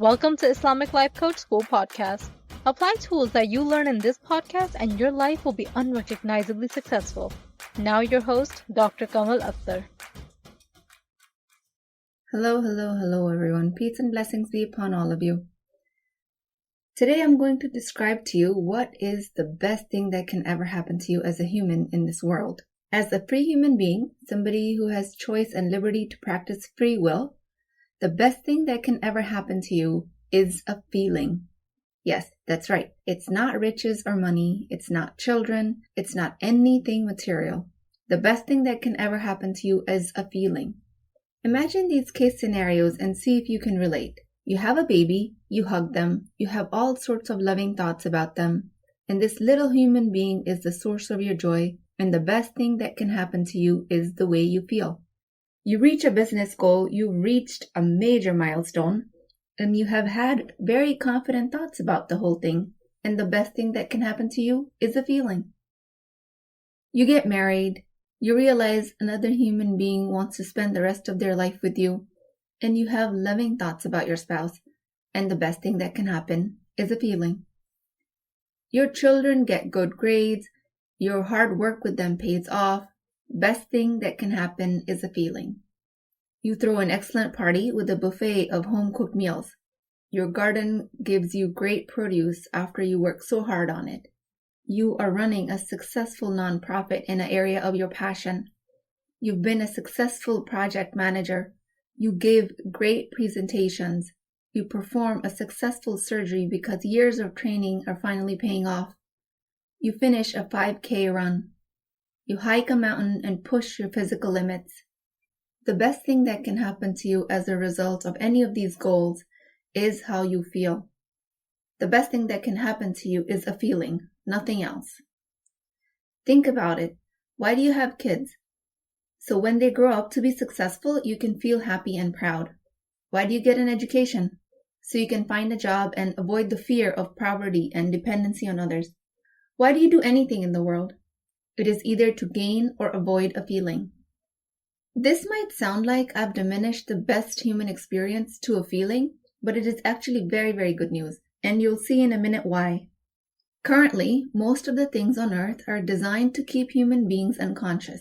Welcome to Islamic Life Coach School Podcast. Apply tools that you learn in this podcast and your life will be unrecognizably successful. Now your host, Dr. Kamal Akhtar. Hello everyone. Peace and blessings be upon all of you. Today I'm going to describe to you what is the best thing that can ever happen to you as a human in this world. As a free human being, somebody who has choice and liberty to practice free will, the best thing that can ever happen to you is a feeling. Yes, that's right. It's not riches or money. It's not children. It's not anything material. The best thing that can ever happen to you is a feeling. Imagine these case scenarios and see if you can relate. You have a baby, you hug them, you have all sorts of loving thoughts about them, and this little human being is the source of your joy, and the best thing that can happen to you is the way you feel. You reach a business goal, you've reached a major milestone, and you have had very confident thoughts about the whole thing, and the best thing that can happen to you is a feeling. You get married, you realize another human being wants to spend the rest of their life with you, and you have loving thoughts about your spouse, and the best thing that can happen is a feeling. Your children get good grades, your hard work with them pays off, best thing that can happen is a feeling. You throw an excellent party with a buffet of home-cooked meals. Your garden gives you great produce after you work so hard on it. You are running a successful nonprofit in an area of your passion. You've been a successful project manager. You give great presentations. You perform a successful surgery because years of training are finally paying off. You finish a 5K run. You hike a mountain and push your physical limits. The best thing that can happen to you as a result of any of these goals is how you feel. The best thing that can happen to you is a feeling, nothing else. Think about it. Why do you have kids? So when they grow up to be successful, you can feel happy and proud. Why do you get an education? So you can find a job and avoid the fear of poverty and dependency on others. Why do you do anything in the world? It is either to gain or avoid a feeling. This might sound like I've diminished the best human experience to a feeling, but it is actually very, very good news, and you'll see in a minute why. Currently, most of the things on earth are designed to keep human beings unconscious.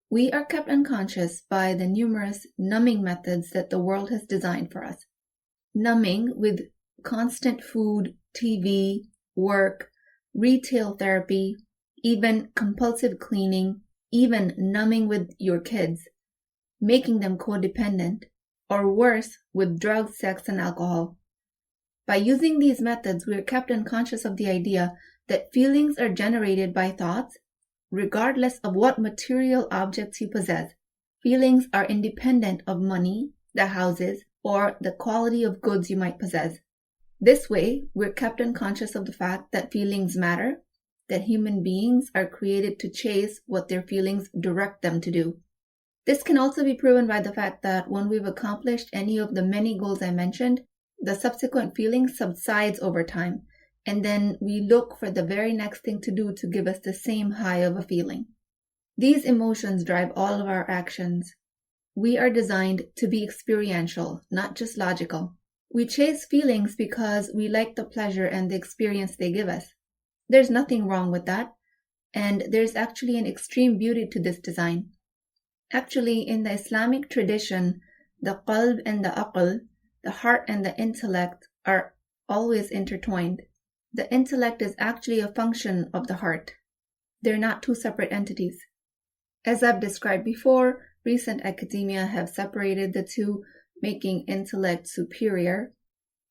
We are kept unconscious by the numerous numbing methods that the world has designed for us. Numbing with constant food, TV, work, retail therapy, even compulsive cleaning, even numbing with your kids, making them codependent, or worse, with drugs, sex, and alcohol. By using these methods, we are kept unconscious of the idea that feelings are generated by thoughts, regardless of what material objects you possess. Feelings are independent of money, the houses, or the quality of goods you might possess. This way, we're kept unconscious of the fact that feelings matter, that human beings are created to chase what their feelings direct them to do. This can also be proven by the fact that when we've accomplished any of the many goals I mentioned, the subsequent feeling subsides over time, and then we look for the very next thing to do to give us the same high of a feeling. These emotions drive all of our actions. We are designed to be experiential, not just logical. We chase feelings because we like the pleasure and the experience they give us. There's nothing wrong with that, and there's actually an extreme beauty to this design. Actually, in the Islamic tradition, the qalb and the aql, the heart and the intellect, are always intertwined. The intellect is actually a function of the heart. They're not two separate entities. As I've described before, recent academia have separated the two, making intellect superior.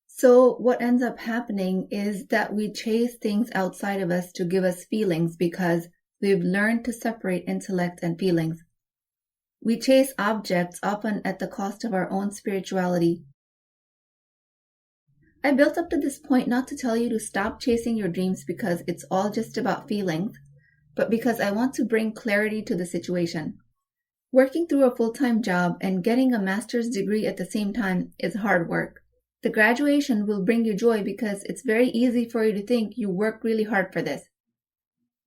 So what ends up happening is that we chase things outside of us to give us feelings because we've learned to separate intellect and feelings. We chase objects often at the cost of our own spirituality. I built up to this point not to tell you to stop chasing your dreams because it's all just about feelings, but because I want to bring clarity to the situation. Working through a full-time job and getting a master's degree at the same time is hard work. The graduation will bring you joy because it's very easy for you to think you worked really hard for this.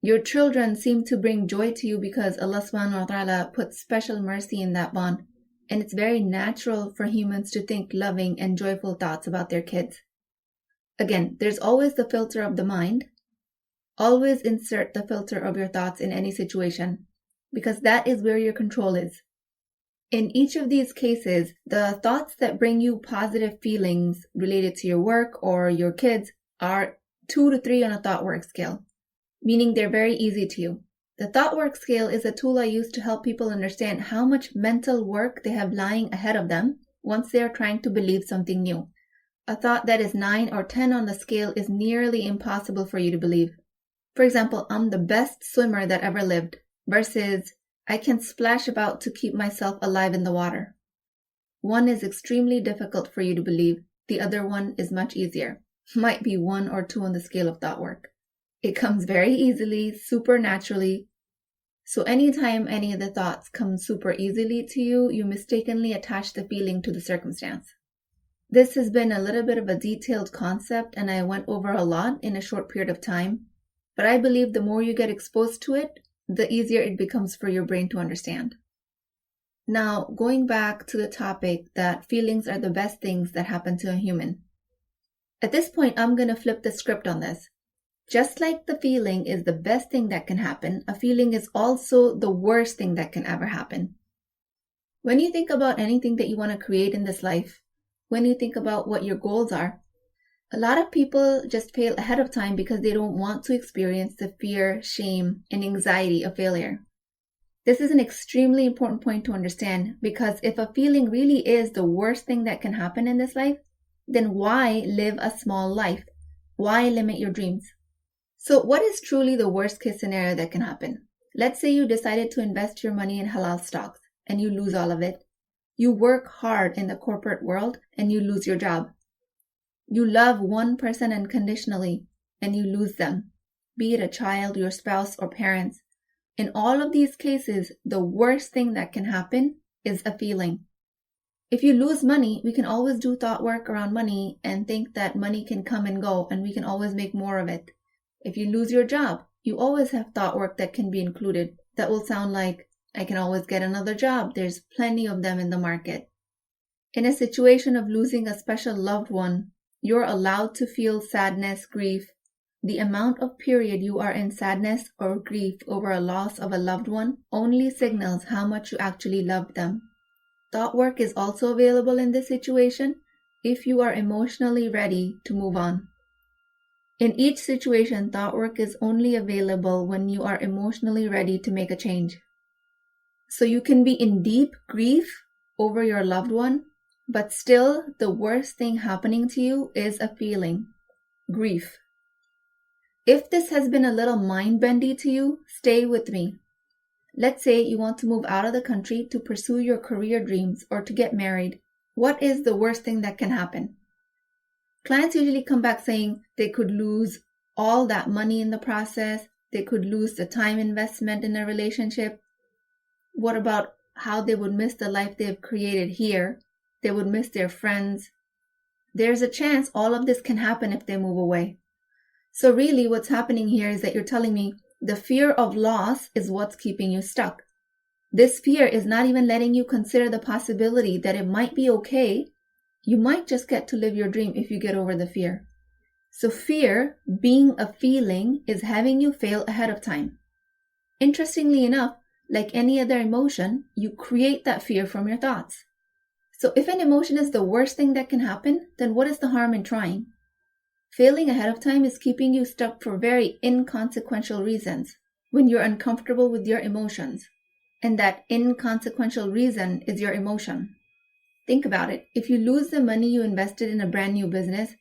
Your children seem to bring joy to you because Allah subhanahu wa ta'ala put special mercy in that bond. and it's very natural for humans to think loving and joyful thoughts about their kids. Again, there's always the filter of the mind. Always insert the filter of your thoughts in any situation, because that is where your control is. In each of these cases, the thoughts that bring you positive feelings related to your work or your kids are 2 to 3 on a thought work scale, meaning they're very easy to you. The thought work scale is a tool I use to help people understand how much mental work they have lying ahead of them once they are trying to believe something new. A thought that is 9 or 10 on the scale is nearly impossible for you to believe. For example, I'm the best swimmer that ever lived versus I can splash about to keep myself alive in the water. One is extremely difficult for you to believe. The other one is much easier. Might be 1 or 2 on the scale of thought work. It comes very easily, super naturally. So anytime any of the thoughts come super easily to you, you mistakenly attach the feeling to the circumstance. This has been a little bit of a detailed concept, and I went over a lot in a short period of time. But I believe the more you get exposed to it, the easier it becomes for your brain to understand. Now, going back to the topic that feelings are the best things that happen to a human. At this point, I'm going to flip the script on this. Just like the feeling is the best thing that can happen, a feeling is also the worst thing that can ever happen. When you think about anything that you want to create in this life, when you think about what your goals are, a lot of people just fail ahead of time because they don't want to experience the fear, shame, and anxiety of failure. This is an extremely important point to understand, because if a feeling really is the worst thing that can happen in this life, then why live a small life? Why limit your dreams? So what is truly the worst case scenario that can happen? Let's say you decided to invest your money in halal stocks and you lose all of it. You work hard in the corporate world and you lose your job. You love one person unconditionally and you lose them, be it a child, your spouse, or parents. In all of these cases, the worst thing that can happen is a feeling. If you lose money, we can always do thought work around money and think that money can come and go and we can always make more of it. If you lose your job, you always have thought work that can be included. That will sound like, I can always get another job. There's plenty of them in the market. In a situation of losing a special loved one, you're allowed to feel sadness, grief. The amount of period you are in sadness or grief over a loss of a loved one only signals how much you actually loved them. Thought work is also available in this situation if you are emotionally ready to move on. In each situation, thought work is only available when you are emotionally ready to make a change. So you can be in deep grief over your loved one, but still the worst thing happening to you is a feeling, grief. If this has been a little mind-bendy to you, stay with me. Let's say you want to move out of the country to pursue your career dreams or to get married. What is the worst thing that can happen? Clients usually come back saying they could lose all that money in the process. They could lose the time investment in a relationship. What about how they would miss the life they've created here? They would miss their friends. There's a chance all of this can happen if they move away. So really what's happening here is that you're telling me the fear of loss is what's keeping you stuck. This fear is not even letting you consider the possibility that it might be okay. You might just get to live your dream if you get over the fear. So fear, being a feeling, is having you fail ahead of time. Interestingly enough, like any other emotion, you create that fear from your thoughts. So if an emotion is the worst thing that can happen, then what is the harm in trying? Failing ahead of time is keeping you stuck for very inconsequential reasons when you're uncomfortable with your emotions. And that inconsequential reason is your emotion. Think about it. If you lose the money you invested in a brand new business,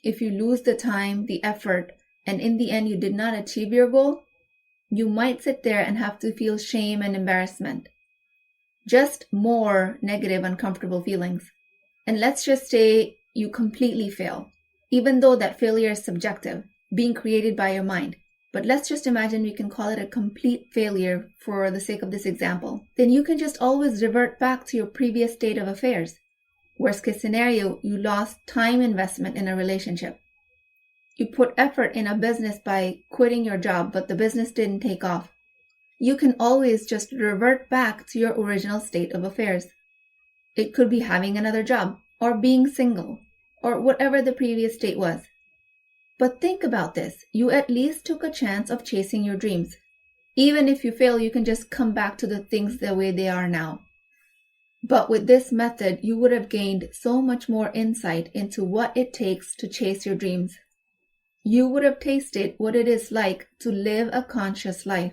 if you lose the time, the effort, and in the end you did not achieve your goal, you might sit there and have to feel shame and embarrassment. Just more negative, uncomfortable feelings. And let's just say you completely fail, even though that failure is subjective, being created by your mind. But let's just imagine we can call it a complete failure for the sake of this example. Then you can just always revert back to your previous state of affairs. Worst case scenario, you lost time investment in a relationship. You put effort in a business by quitting your job, but the business didn't take off. You can always just revert back to your original state of affairs. It could be having another job, or being single, or whatever the previous state was. But think about this. You at least took a chance of chasing your dreams. Even if you fail, you can just come back to the things the way they are now. But with this method, you would have gained so much more insight into what it takes to chase your dreams. You would have tasted what it is like to live a conscious life.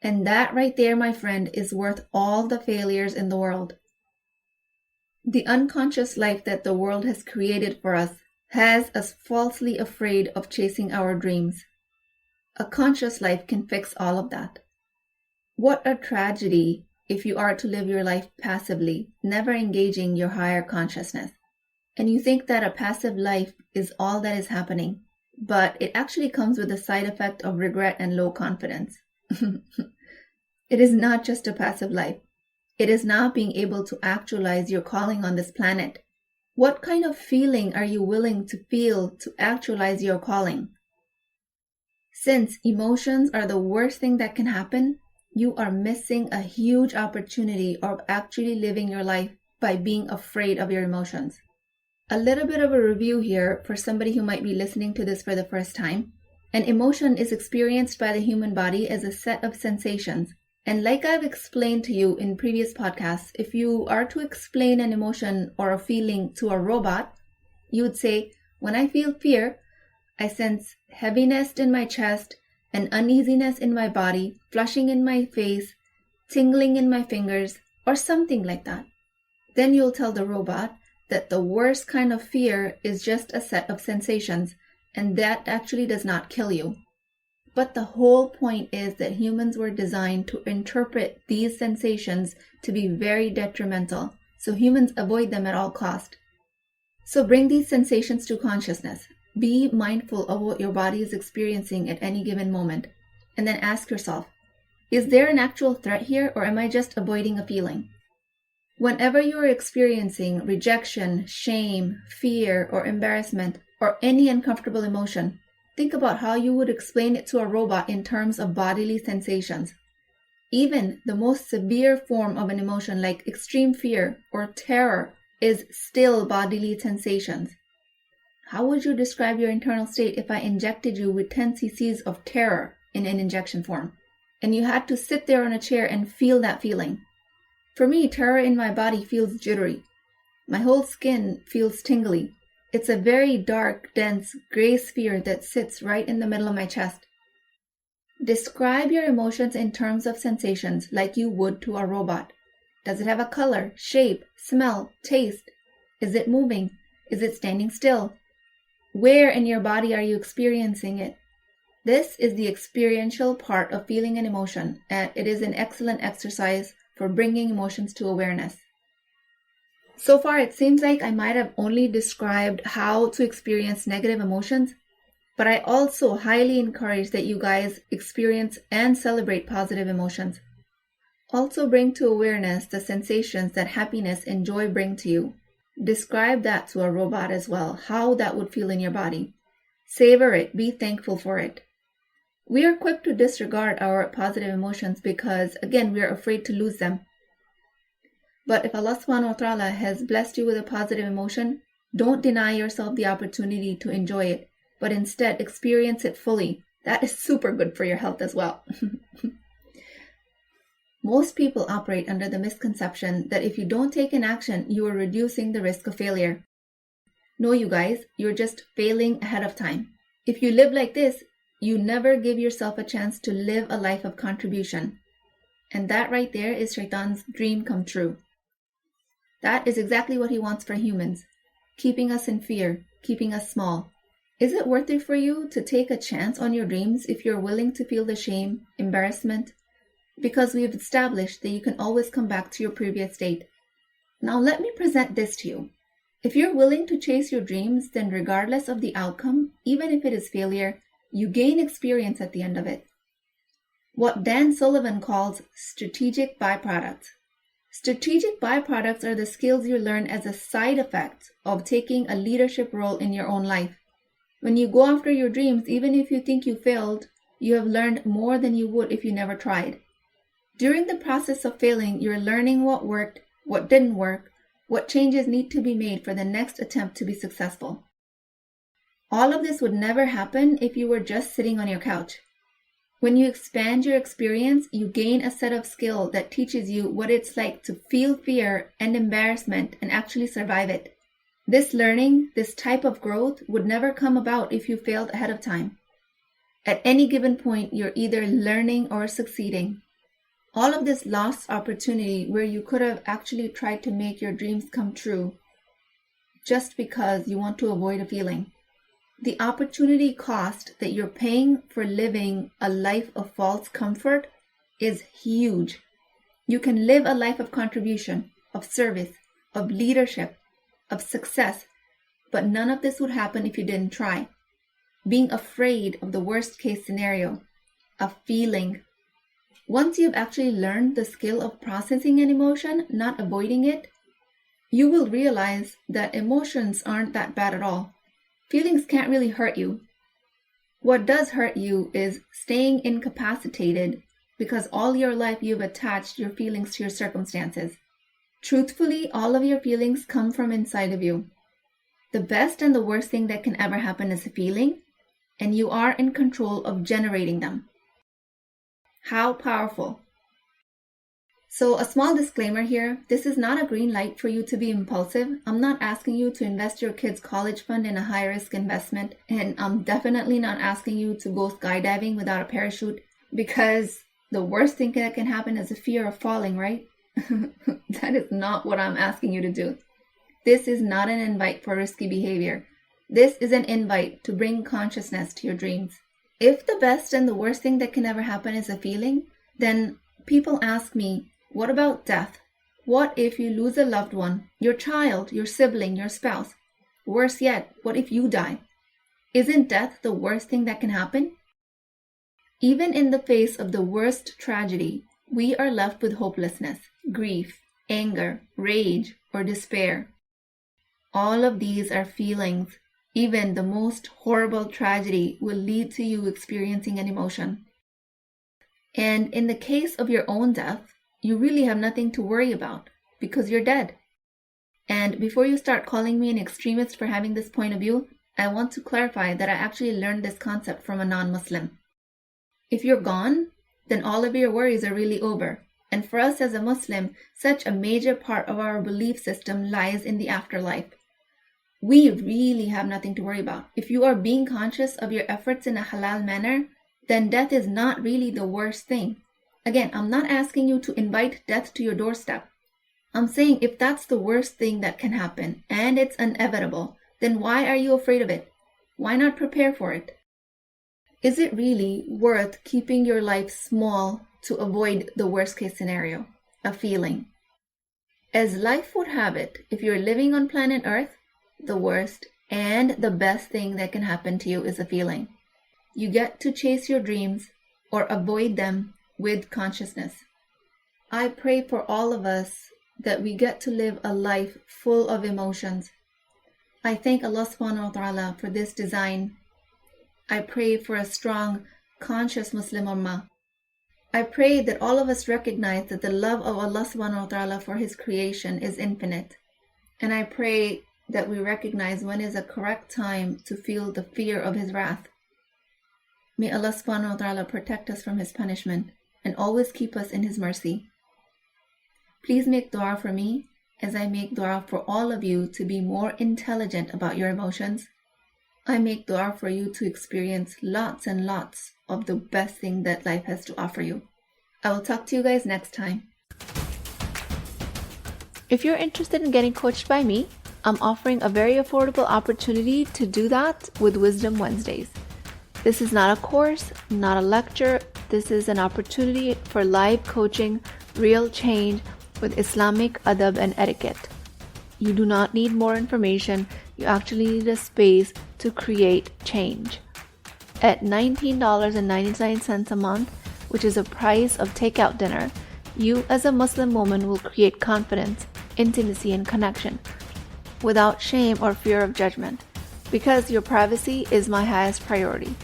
And that right there, my friend, is worth all the failures in the world. The unconscious life that the world has created for us has us falsely afraid of chasing our dreams. A conscious life can fix all of that. What a tragedy if you are to live your life passively, never engaging your higher consciousness. And you think that a passive life is all that is happening, but it actually comes with a side effect of regret and low confidence. It is not just a passive life. It is not being able to actualize your calling on this planet. What kind of feeling are you willing to feel to actualize your calling? Since emotions are the worst thing that can happen, you are missing a huge opportunity of actually living your life by being afraid of your emotions. A little bit of a review here for somebody who might be listening to this for the first time. An emotion is experienced by the human body as a set of sensations. And like I've explained to you in previous podcasts, if you are to explain an emotion or a feeling to a robot, you would say, when I feel fear, I sense heaviness in my chest, an uneasiness in my body, flushing in my face, tingling in my fingers, or something like that. Then you'll tell the robot that the worst kind of fear is just a set of sensations, and that actually does not kill you. But the whole point is that humans were designed to interpret these sensations to be very detrimental, so humans avoid them at all cost. So bring these sensations to consciousness. Be mindful of what your body is experiencing at any given moment, and then ask yourself, is there an actual threat here, or am I just avoiding a feeling? Whenever you are experiencing rejection, shame, fear, or embarrassment, or any uncomfortable emotion, think about how you would explain it to a robot in terms of bodily sensations. Even the most severe form of an emotion like extreme fear or terror is still bodily sensations. How would you describe your internal state if I injected you with 10 cc's of terror in an injection form, and you had to sit there on a chair and feel that feeling? For me, terror in my body feels jittery. My whole skin feels tingly. It's a very dark, dense, gray sphere that sits right in the middle of my chest. Describe your emotions in terms of sensations like you would to a robot. Does it have a color, shape, smell, taste? Is it moving? Is it standing still? Where in your body are you experiencing it? This is the experiential part of feeling an emotion, and it is an excellent exercise for bringing emotions to awareness. So far, it seems like I might have only described how to experience negative emotions, but I also highly encourage that you guys experience and celebrate positive emotions. Also bring to awareness the sensations that happiness and joy bring to you. Describe that to a robot as well, how that would feel in your body. Savor it, be thankful for it. We are quick to disregard our positive emotions because, again, we are afraid to lose them. But if Allah subhanahu wa ta'ala has blessed you with a positive emotion, don't deny yourself the opportunity to enjoy it, but instead experience it fully. That is super good for your health as well. Most people operate under the misconception that if you don't take an action, you are reducing the risk of failure. No, you guys, you're just failing ahead of time. If you live like this, you never give yourself a chance to live a life of contribution. And that right there is Shaitan's dream come true. That is exactly what he wants for humans, keeping us in fear, keeping us small. Is it worth it for you to take a chance on your dreams if you're willing to feel the shame, embarrassment? Because we've established that you can always come back to your previous state. Now let me present this to you. If you're willing to chase your dreams, then regardless of the outcome, even if it is failure, you gain experience at the end of it. What Dan Sullivan calls strategic byproducts. Strategic byproducts are the skills you learn as a side effect of taking a leadership role in your own life. When you go after your dreams, even if you think you failed, you have learned more than you would if you never tried. During the process of failing, you're learning what worked, what didn't work, What changes need to be made for the next attempt to be successful. All of this would never happen if you were just sitting on your couch. When you expand your experience, you gain a set of skill that teaches you what it's like to feel fear and embarrassment and actually survive it. This learning, this type of growth, would never come about if you failed ahead of time. At any given point, you're either learning or succeeding. All of this lost opportunity where you could have actually tried to make your dreams come true just because you want to avoid a feeling. The opportunity cost that you're paying for living a life of false comfort is huge. You can live a life of contribution, of service, of leadership, of success, but none of this would happen if you didn't try. Being afraid of the worst case scenario, a feeling. Once you've actually learned the skill of processing an emotion, not avoiding it, you will realize that emotions aren't that bad at all. Feelings can't really hurt you. What does hurt you is staying incapacitated because all your life you've attached your feelings to your circumstances. Truthfully, all of your feelings come from inside of you. The best and the worst thing that can ever happen is a feeling, and you are in control of generating them. How powerful. So a small disclaimer here, this is not a green light for you to be impulsive. I'm not asking you to invest your kid's college fund in a high-risk investment, and I'm definitely not asking you to go skydiving without a parachute, because the worst thing that can happen is a fear of falling, right? That is not what I'm asking you to do. This is not an invite for risky behavior. This is an invite to bring consciousness to your dreams. If the best and the worst thing that can ever happen is a feeling, then people ask me, what about death? What if you lose a loved one, your child, your sibling, your spouse? Worse yet, what if you die? Isn't death the worst thing that can happen? Even in the face of the worst tragedy, we are left with hopelessness, grief, anger, rage, or despair. All of these are feelings. Even the most horrible tragedy will lead to you experiencing an emotion. And in the case of your own death, you really have nothing to worry about because you're dead. And before you start calling me an extremist for having this point of view, I want to clarify that I actually learned this concept from a non-Muslim. If you're gone, then all of your worries are really over. And for us as a Muslim, such a major part of our belief system lies in the afterlife. We really have nothing to worry about. If you are being conscious of your efforts in a halal manner, then death is not really the worst thing. Again, I'm not asking you to invite death to your doorstep. I'm saying if that's the worst thing that can happen and it's inevitable, then why are you afraid of it? Why not prepare for it? Is it really worth keeping your life small to avoid the worst case scenario, a feeling? As life would have it, if you're living on planet Earth, the worst and the best thing that can happen to you is a feeling. You get to chase your dreams or avoid them with consciousness. I pray for all of us that we get to live a life full of emotions. I thank Allah subhanahu wa ta'ala for this design. I pray for a strong, conscious Muslim ummah. I pray that all of us recognize that the love of Allah subhanahu wa ta'ala for His creation is infinite. And I pray that we recognize when is a correct time to feel the fear of His wrath. May Allah subhanahu wa ta'ala protect us from His punishment and always keep us in His mercy. Please make dua for me as I make dua for all of you to be more intelligent about your emotions. I make dua for you to experience lots and lots of the best thing that life has to offer you. I will talk to you guys next time. If you're interested in getting coached by me, I'm offering a very affordable opportunity to do that with Wisdom Wednesdays. This is not a course, not a lecture. This is an opportunity for live coaching, real change with Islamic adab and etiquette. You do not need more information. You actually need a space to create change. At $19.99 a month, which is the price of takeout dinner, you as a Muslim woman will create confidence, intimacy, and connection without shame or fear of judgment, because your privacy is my highest priority.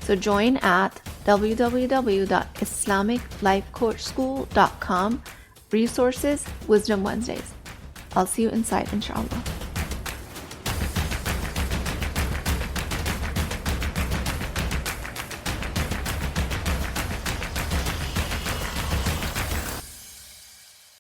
So join at www.islamiclifecoachschool.com, resources, Wisdom Wednesdays. I'll see you inside, inshallah.